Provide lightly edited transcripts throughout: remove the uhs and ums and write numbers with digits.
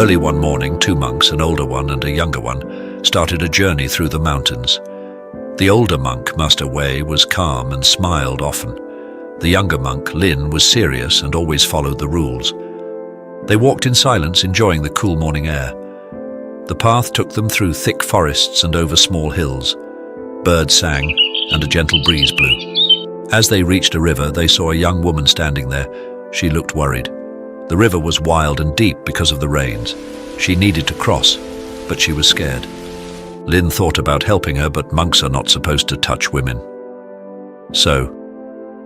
Early one morning, two monks, an older one and a younger one, started a journey through the mountains. The older monk, Master Wei, was calm and smiled often. The younger monk, Lin, was serious and always followed the rules. They walked in silence, enjoying the cool morning air. The path took them through thick forests and over small hills. Birds sang, and a gentle breeze blew. As they reached a river, they saw a young woman standing there. She looked worried. The river was wild and deep because of the rains. She needed to cross, but she was scared. Lin thought about helping her, but monks are not supposed to touch women. So,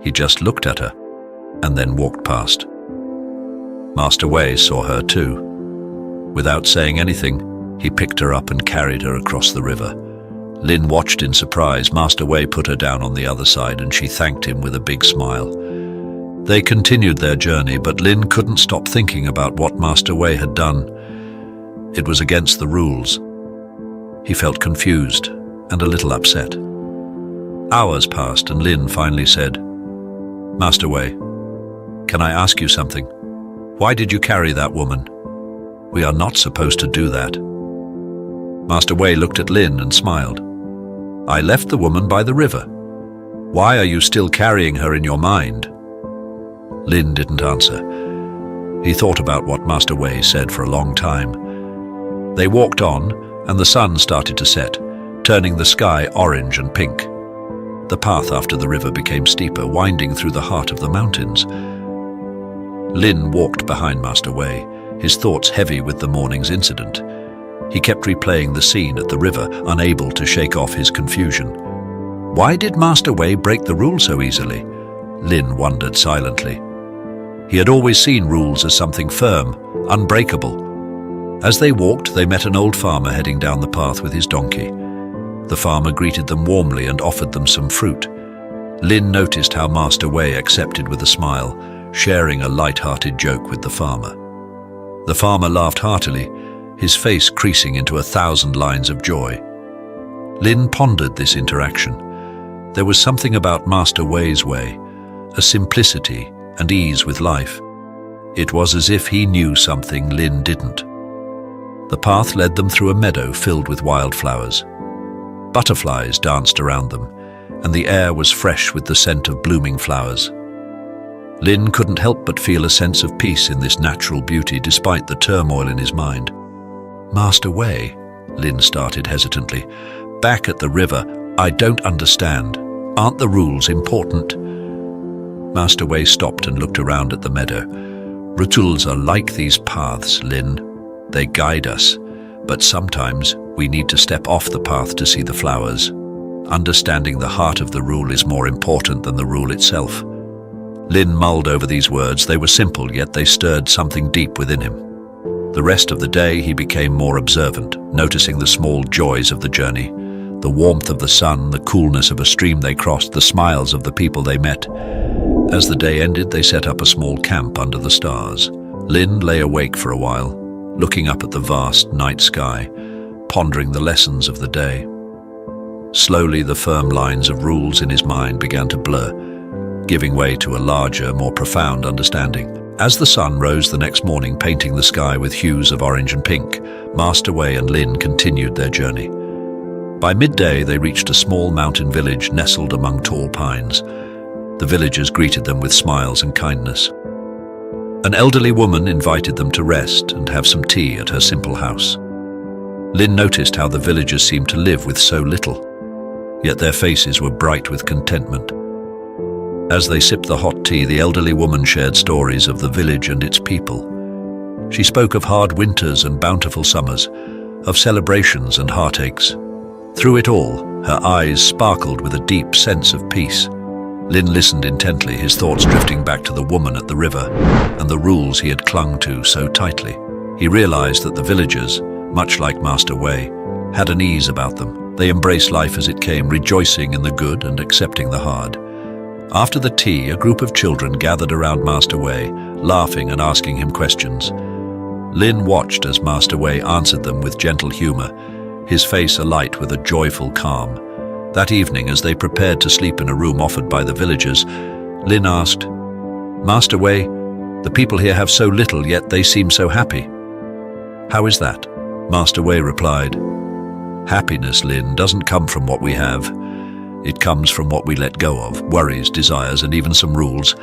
he just looked at her, and then walked past. Master Wei saw her too. Without saying anything, he picked her up and carried her across the river. Lin watched in surprise. Master Wei put her down on the other side, and she thanked him with a big smile. They continued their journey, but Lin couldn't stop thinking about what Master Wei had done. It was against the rules. He felt confused and a little upset. Hours passed, and Lin finally said, "Master Wei, can I ask you something? Why did you carry that woman? We are not supposed to do that." Master Wei looked at Lin and smiled. "I left the woman by the river. Why are you still carrying her in your mind?" Lin didn't answer. He thought about what Master Wei said for a long time. They walked on, and the sun started to set, turning the sky orange and pink. The path after the river became steeper, winding through the heart of the mountains. Lin walked behind Master Wei, his thoughts heavy with the morning's incident. He kept replaying the scene at the river, unable to shake off his confusion. Why did Master Wei break the rules so easily? Lin wondered silently. He had always seen rules as something firm, unbreakable. As they walked, they met an old farmer heading down the path with his donkey. The farmer greeted them warmly and offered them some fruit. Lin noticed how Master Wei accepted with a smile, sharing a light-hearted joke with the farmer. The farmer laughed heartily, his face creasing into 1,000 lines of joy. Lin pondered this interaction. There was something about Master Wei's way, a simplicity and ease with life. It was as if he knew something Lin didn't. The path led them through a meadow filled with wildflowers. Butterflies danced around them, and the air was fresh with the scent of blooming flowers. Lin couldn't help but feel a sense of peace in this natural beauty despite the turmoil in his mind. "Master Wei," Lin started hesitantly, "back at the river, I don't understand. Aren't the rules important?" Master Wei stopped and looked around at the meadow. "Rules are like these paths, Lin. They guide us, but sometimes we need to step off the path to see the flowers. Understanding the heart of the rule is more important than the rule itself." Lin mulled over these words. They were simple, yet they stirred something deep within him. The rest of the day he became more observant, noticing the small joys of the journey. The warmth of the sun, the coolness of a stream they crossed, the smiles of the people they met. As the day ended, they set up a small camp under the stars. Lin lay awake for a while, looking up at the vast night sky, pondering the lessons of the day. Slowly, the firm lines of rules in his mind began to blur, giving way to a larger, more profound understanding. As the sun rose the next morning, painting the sky with hues of orange and pink, Master Wei and Lin continued their journey. By midday, they reached a small mountain village nestled among tall pines. The villagers greeted them with smiles and kindness. An elderly woman invited them to rest and have some tea at her simple house. Lin noticed how the villagers seemed to live with so little, yet their faces were bright with contentment. As they sipped the hot tea, the elderly woman shared stories of the village and its people. She spoke of hard winters and bountiful summers, of celebrations and heartaches. Through it all, her eyes sparkled with a deep sense of peace. Lin listened intently, his thoughts drifting back to the woman at the river and the rules he had clung to so tightly. He realized that the villagers, much like Master Wei, had an ease about them. They embraced life as it came, rejoicing in the good and accepting the hard. After the tea, a group of children gathered around Master Wei, laughing and asking him questions. Lin watched as Master Wei answered them with gentle humor, his face alight with a joyful calm. That evening, as they prepared to sleep in a room offered by the villagers, Lin asked, "Master Wei, the people here have so little, yet they seem so happy." "How is that?" Master Wei replied, "Happiness, Lin, doesn't come from what we have. It comes from what we let go of, worries, desires, and even some rules.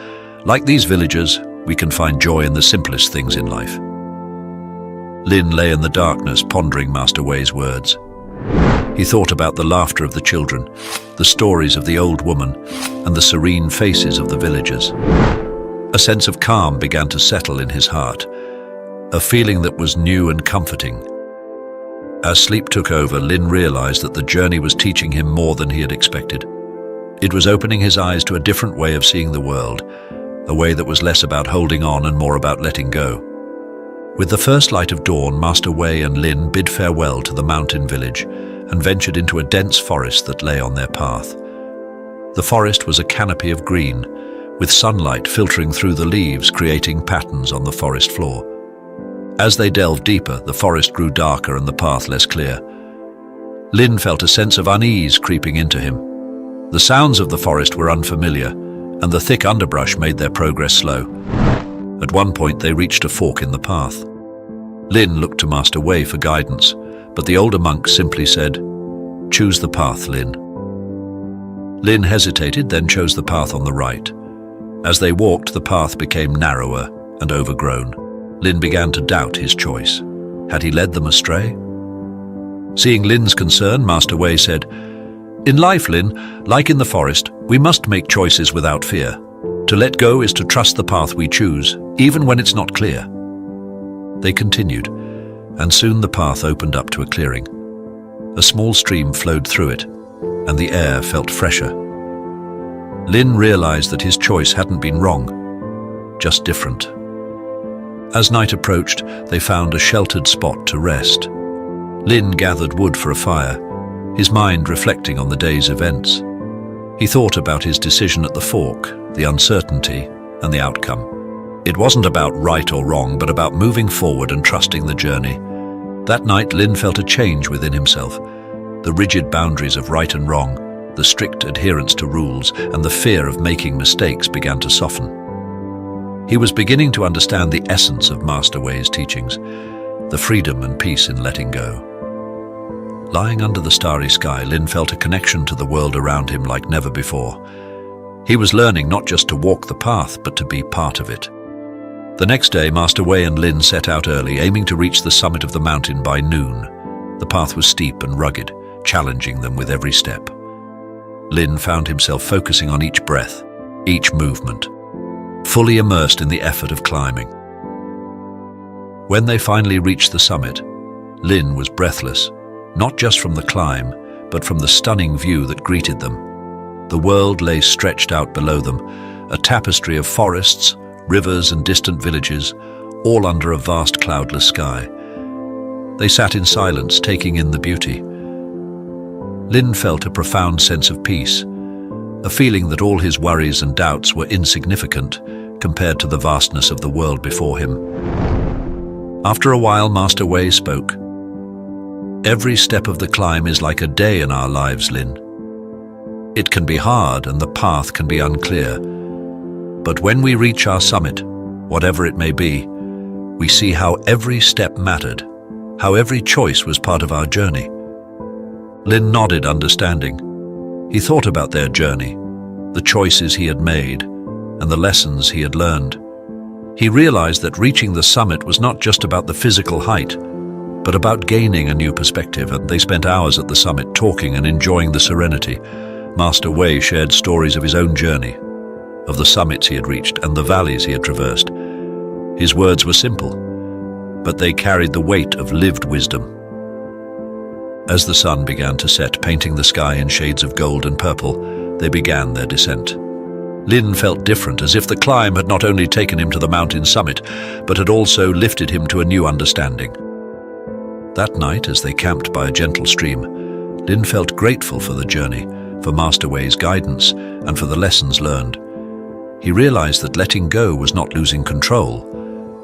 Like these villagers, we can find joy in the simplest things in life." Lin lay in the darkness, pondering Master Wei's words. He thought about the laughter of the children, the stories of the old woman, and the serene faces of the villagers. A sense of calm began to settle in his heart, a feeling that was new and comforting. As sleep took over, Lin realized that the journey was teaching him more than he had expected. It was opening his eyes to a different way of seeing the world, a way that was less about holding on and more about letting go. With the first light of dawn, Master Wei and Lin bid farewell to the mountain village and ventured into a dense forest that lay on their path. The forest was a canopy of green, with sunlight filtering through the leaves, creating patterns on the forest floor. As they delved deeper, the forest grew darker and the path less clear. Lin felt a sense of unease creeping into him. The sounds of the forest were unfamiliar, and the thick underbrush made their progress slow. At one point, they reached a fork in the path. Lin looked to Master Wei for guidance, but the older monk simply said, "Choose the path, Lin." Lin hesitated, then chose the path on the right. As they walked, the path became narrower and overgrown. Lin began to doubt his choice. Had he led them astray? Seeing Lin's concern, Master Wei said, "In life, Lin, like in the forest, we must make choices without fear. To let go is to trust the path we choose, even when it's not clear." They continued, and soon the path opened up to a clearing. A small stream flowed through it, and the air felt fresher. Lin realized that his choice hadn't been wrong, just different. As night approached, they found a sheltered spot to rest. Lin gathered wood for a fire, his mind reflecting on the day's events. He thought about his decision at the fork, the uncertainty, and the outcome. It wasn't about right or wrong, but about moving forward and trusting the journey. That night, Lin felt a change within himself. The rigid boundaries of right and wrong, the strict adherence to rules, and the fear of making mistakes began to soften. He was beginning to understand the essence of Master Wei's teachings, the freedom and peace in letting go. Lying under the starry sky, Lin felt a connection to the world around him like never before. He was learning not just to walk the path, but to be part of it. The next day, Master Wei and Lin set out early, aiming to reach the summit of the mountain by noon. The path was steep and rugged, challenging them with every step. Lin found himself focusing on each breath, each movement, fully immersed in the effort of climbing. When they finally reached the summit, Lin was breathless, not just from the climb, but from the stunning view that greeted them. The world lay stretched out below them, a tapestry of forests, rivers and distant villages, all under a vast cloudless sky. They sat in silence, taking in the beauty. Lin felt a profound sense of peace, a feeling that all his worries and doubts were insignificant compared to the vastness of the world before him. After a while, Master Wei spoke. "Every step of the climb is like a day in our lives, Lin. It can be hard and the path can be unclear. But when we reach our summit, whatever it may be, we see how every step mattered, how every choice was part of our journey." Lin nodded, understanding. He thought about their journey, the choices he had made, and the lessons he had learned. He realized that reaching the summit was not just about the physical height, but about gaining a new perspective, and they spent hours at the summit talking and enjoying the serenity. Master Wei shared stories of his own journey, of the summits he had reached and the valleys he had traversed. His words were simple, but they carried the weight of lived wisdom. As the sun began to set, painting the sky in shades of gold and purple, they began their descent. Lin felt different, as if the climb had not only taken him to the mountain summit, but had also lifted him to a new understanding. That night, as they camped by a gentle stream, Lin felt grateful for the journey, for Master Wei's guidance, and for the lessons learned. He realized that letting go was not losing control,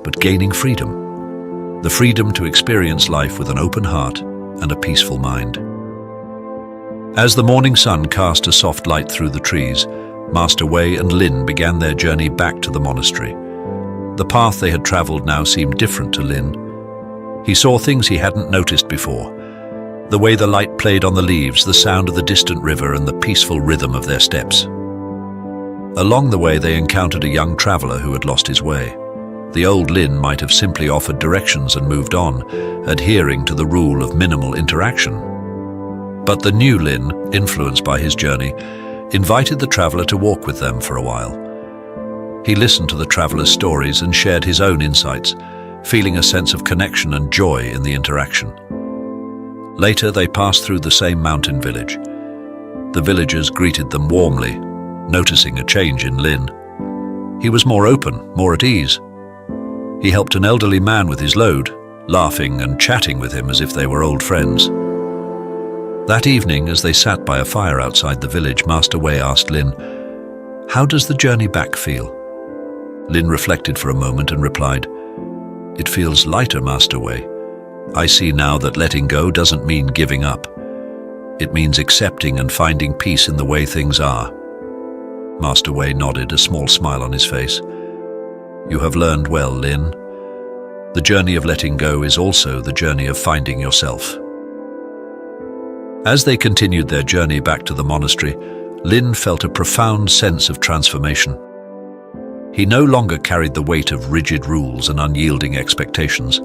but gaining freedom. The freedom to experience life with an open heart and a peaceful mind. As the morning sun cast a soft light through the trees, Master Wei and Lin began their journey back to the monastery. The path they had traveled now seemed different to Lin. He saw things he hadn't noticed before. The way the light played on the leaves, the sound of the distant river, and the peaceful rhythm of their steps. Along the way, they encountered a young traveler who had lost his way. The old Lin might have simply offered directions and moved on, adhering to the rule of minimal interaction. But the new Lin, influenced by his journey, invited the traveler to walk with them for a while. He listened to the traveler's stories and shared his own insights, feeling a sense of connection and joy in the interaction. Later, they passed through the same mountain village. The villagers greeted them warmly, noticing a change in Lin. He was more open, more at ease. He helped an elderly man with his load, laughing and chatting with him as if they were old friends. That evening, as they sat by a fire outside the village, Master Wei asked Lin, "How does the journey back feel?" Lin reflected for a moment and replied, "It feels lighter, Master Wei. I see now that letting go doesn't mean giving up. It means accepting and finding peace in the way things are." Master Wei nodded, a small smile on his face. "You have learned well, Lin. The journey of letting go is also the journey of finding yourself." As they continued their journey back to the monastery, Lin felt a profound sense of transformation. He no longer carried the weight of rigid rules and unyielding expectations.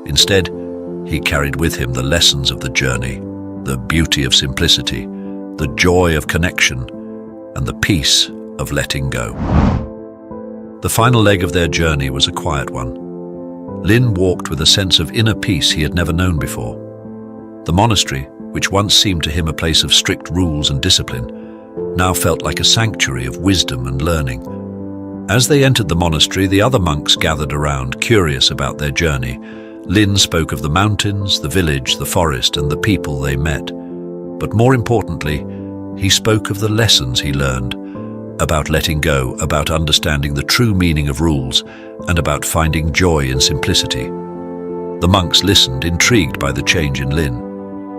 Instead, he carried with him the lessons of the journey, the beauty of simplicity, the joy of connection, and the peace of letting go. The final leg of their journey was a quiet one. Lin walked with a sense of inner peace he had never known before. The monastery, which once seemed to him a place of strict rules and discipline, now felt like a sanctuary of wisdom and learning. As they entered the monastery, the other monks gathered around, curious about their journey. Lin spoke of the mountains, the village, the forest, and the people they met. But more importantly, he spoke of the lessons he learned, about letting go, about understanding the true meaning of rules, and about finding joy in simplicity. The monks listened, intrigued by the change in Lin.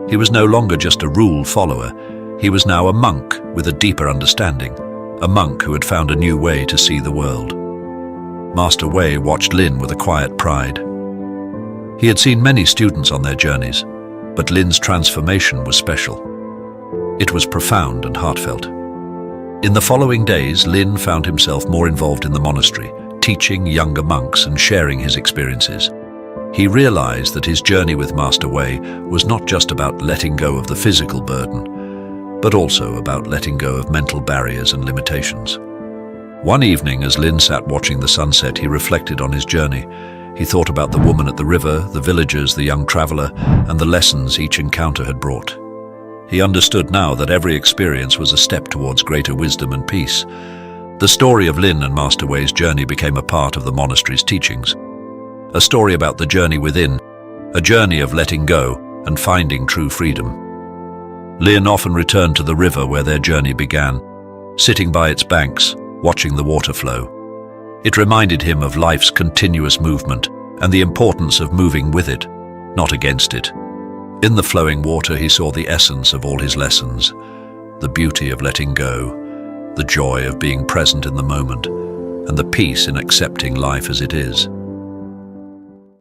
He was no longer just a rule follower. He was now a monk with a deeper understanding, a monk who had found a new way to see the world. Master Wei watched Lin with a quiet pride. He had seen many students on their journeys, but Lin's transformation was special. It was profound and heartfelt. In the following days, Lin found himself more involved in the monastery, teaching younger monks and sharing his experiences. He realized that his journey with Master Wei was not just about letting go of the physical burden, but also about letting go of mental barriers and limitations. One evening, as Lin sat watching the sunset, he reflected on his journey. He thought about the woman at the river, the villagers, the young traveler, and the lessons each encounter had brought. He understood now that every experience was a step towards greater wisdom and peace. The story of Lin and Master Wei's journey became a part of the monastery's teachings. A story about the journey within, a journey of letting go and finding true freedom. Lin often returned to the river where their journey began, sitting by its banks, watching the water flow. It reminded him of life's continuous movement and the importance of moving with it, not against it. In the flowing water, he saw the essence of all his lessons, the beauty of letting go, the joy of being present in the moment, and the peace in accepting life as it is.